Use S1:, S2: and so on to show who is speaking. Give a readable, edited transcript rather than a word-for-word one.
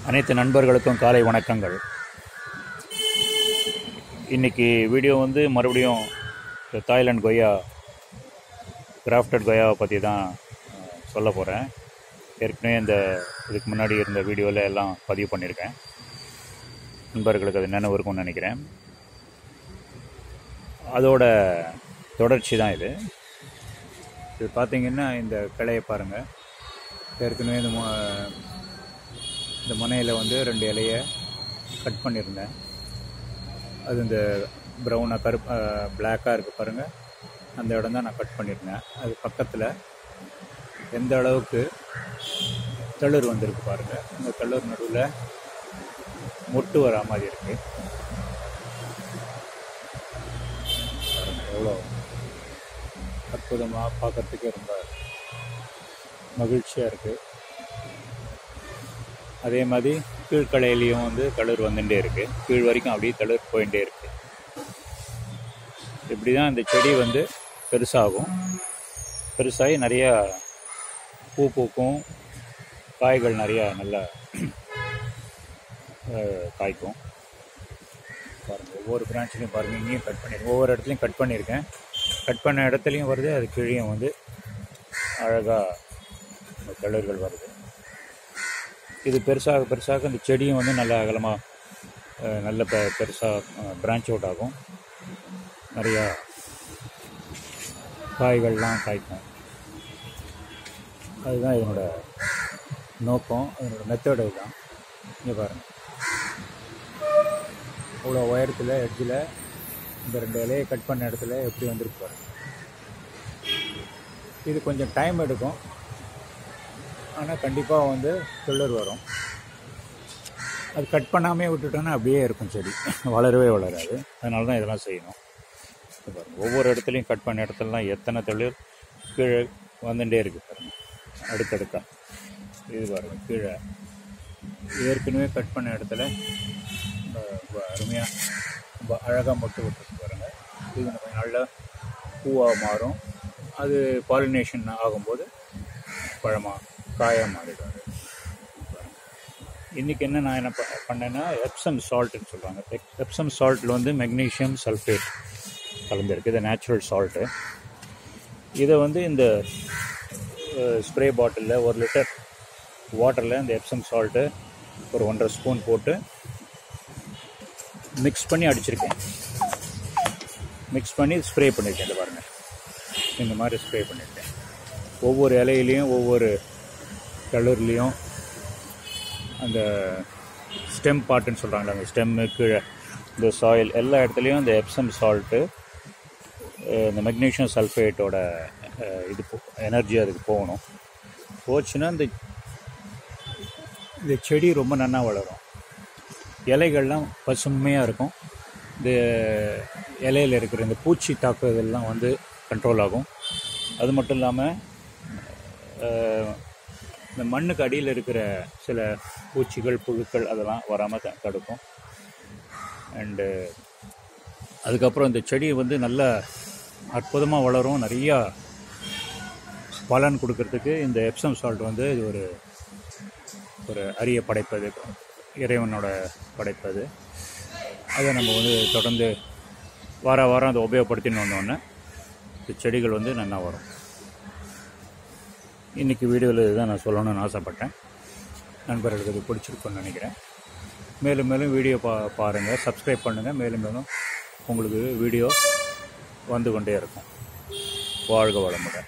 S1: அனைத்து நண்பர்களுக்கும் காலை வணக்கங்கள். இன்றைக்கி வீடியோ மறுபடியும் தாய்லாந்து கொய்யா, கிராஃப்டட் கொய்யாவை பற்றி தான் சொல்ல போகிறேன். ஏற்கனவே இதுக்கு முன்னாடி இருந்த வீடியோவில் எல்லாம் பதிவு பண்ணியிருக்கேன். நண்பர்களுக்கு அது நினைவு இருக்கும்னு நினைக்கிறேன். அதோட தொடர்ச்சி தான் இது. பார்த்திங்கன்னா இந்த கிளையை பாருங்கள். ஏற்கனவே இந்த முனையில் 2 இலையை கட் பண்ணியிருந்தேன். அது இந்த ப்ரௌனாக பிளாக்காக இருக்குது பாருங்கள், அந்த இடம் தான் நான் கட் பண்ணியிருந்தேன். அது பக்கத்தில் எந்த அளவுக்கு தளிர் வந்திருக்கு பாருங்கள். இந்த தளிர் நடுவில் மொட்டு வரா மாதிரி இருக்குது. எவ்வளோ அற்புதமாக பார்க்குறதுக்கே ரொம்ப மகிழ்ச்சியாக இருக்குது. அதே மாதிரி கீழ்கலையிலையும் தளிர் வந்துகிட்டே இருக்குது. கீழ் வரைக்கும் அப்படியே தளிர் போயிட்டே இருக்குது. இப்படி தான் இந்த செடி பெருசாகும். பெருசாகி நிறையா பூ பூக்கும், காய்கள் நிறையா நல்லா காய்க்கும். பாருங்கள், ஒவ்வொரு பிரான்ச்லேயும் பாருங்கள், இங்கேயும் கட் பண்ணியிருக்கேன். ஒவ்வொரு இடத்துலையும் கட் பண்ணியிருக்கேன். கட் பண்ண இடத்துலையும் வருது, அது கீழேயும் அழகாக தளிர்கள் வருது. இது பெருசாக பெருசாக இந்த செடியும் நல்லா அகலமாக நல்ல பெருசாக பிரான்ச் அவுட் ஆகும். நிறையா காய்கள்லாம் காய்க்கும். அதுதான் இதனோட நோக்கம், அதனோட மெத்தடு இதுதான். இங்கே பாருங்கள், இவ்வளோ உயரத்தில் எட்ஜில் இந்த 2 இலையை கட் பண்ண இடத்துல எப்படி வந்துருக்கு பாருங்கள். இது கொஞ்சம் டைம் எடுக்கும், ஆனால் கண்டிப்பாக துளிர் வரும். அது கட் பண்ணாமே விட்டுட்டோன்னா அப்படியே இருக்கும், செடி வளரவே வளராது. அதனால தான் இதெல்லாம் செய்யணும். பாருங்கள், ஒவ்வொரு இடத்துலையும் கட் பண்ண இடத்துலலாம் எத்தனை தளிர் கீழே வந்துட்டே இருக்குது பாருங்கள், அடுத்தடுக்கா. இது பாருங்கள், கீழே ஏற்கனவே கட் பண்ண இடத்துல அருமையாக ரொம்ப அழகாக மொட்டு விட்டுருக்கு பாருங்கள். இது கொஞ்சம் நல்ல பூவாக மாறும். அது பாலினேஷன் ஆகும்போது பழமாக காயாக மாறிடுவார். இன்றைக்கி நான் என்ன பண்ணேன்னா, எப்சம் சால்ட்டுன்னு சொல்கிறாங்க. எப்சம் சால்ட்டில் மெக்னீஷியம் சல்ஃபேட் கலந்துருக்கு. இது நேச்சுரல் சால்ட்டு. இதை இந்த ஸ்ப்ரே பாட்டிலில் 1 லிட்டர் வாட்டரில் இந்த எப்சம் சால்ட்டு ஒரு 1.5 ஸ்பூன் போட்டு மிக்ஸ் பண்ணி அடிச்சிருக்கேன். மிக்ஸ் பண்ணி ஸ்ப்ரே பண்ணியிருக்கேன். இந்த பாருங்கள், இந்த மாதிரி ஸ்ப்ரே பண்ணியிருக்கேன். ஒவ்வொரு இலையிலையும் ஒவ்வொரு தளிர்லேயும் அந்த ஸ்டெம் பார்ட்டுன்னு சொல்கிறாங்களே, அந்த ஸ்டெம்மு கீழே இந்த சாயில் எல்லா இடத்துலையும் இந்த எப்சம் சால்ட்டு, இந்த மெக்னீஷியம் சல்ஃபேட்டோட இது எனர்ஜி அதுக்கு போகணும். போச்சுன்னா இந்த செடி ரொம்ப நல்லா வளரும். இலைகள்லாம் பசுமையாக இருக்கும். இந்த இலையில் இருக்கிற இந்த பூச்சி தாக்குதல்லாம் கண்ட்ரோல் ஆகும். அது மட்டும் இல்லாமல் இந்த மண்ணுக்கு அடியில் இருக்கிற சில பூச்சிகள், புழுக்கள் அதெல்லாம் வராமல் தடுக்கும். அண்டு அதுக்கப்புறம் இந்த செடி நல்லா அற்புதமாக வளரும். நிறையா பலன் கொடுக்கறதுக்கு இந்த எப்சம் சால்ட் இது ஒரு அரிய படைப்பது, இறைவனோட படைப்பது. அதை நம்ம தொடர்ந்து வாரம் அதை உபயோகப்படுத்தின்னு வந்தோடனே இந்த செடிகள் நல்லா வரும். இன்றைக்கி வீடியோவில் இதுதான் நான் சொல்லணும்னு ஆசைப்பட்டேன். நண்பர்களுக்கு இது பிடிச்சிருக்குன்னு நினைக்கிறேன். மேலும் மேலும் வீடியோ பாருங்கள், சப்ஸ்கிரைப் பண்ணுங்கள். மேலும் மேலும் உங்களுக்கு வீடியோ வந்து கொண்டே இருக்கும். வாழ்க வளமுடன்.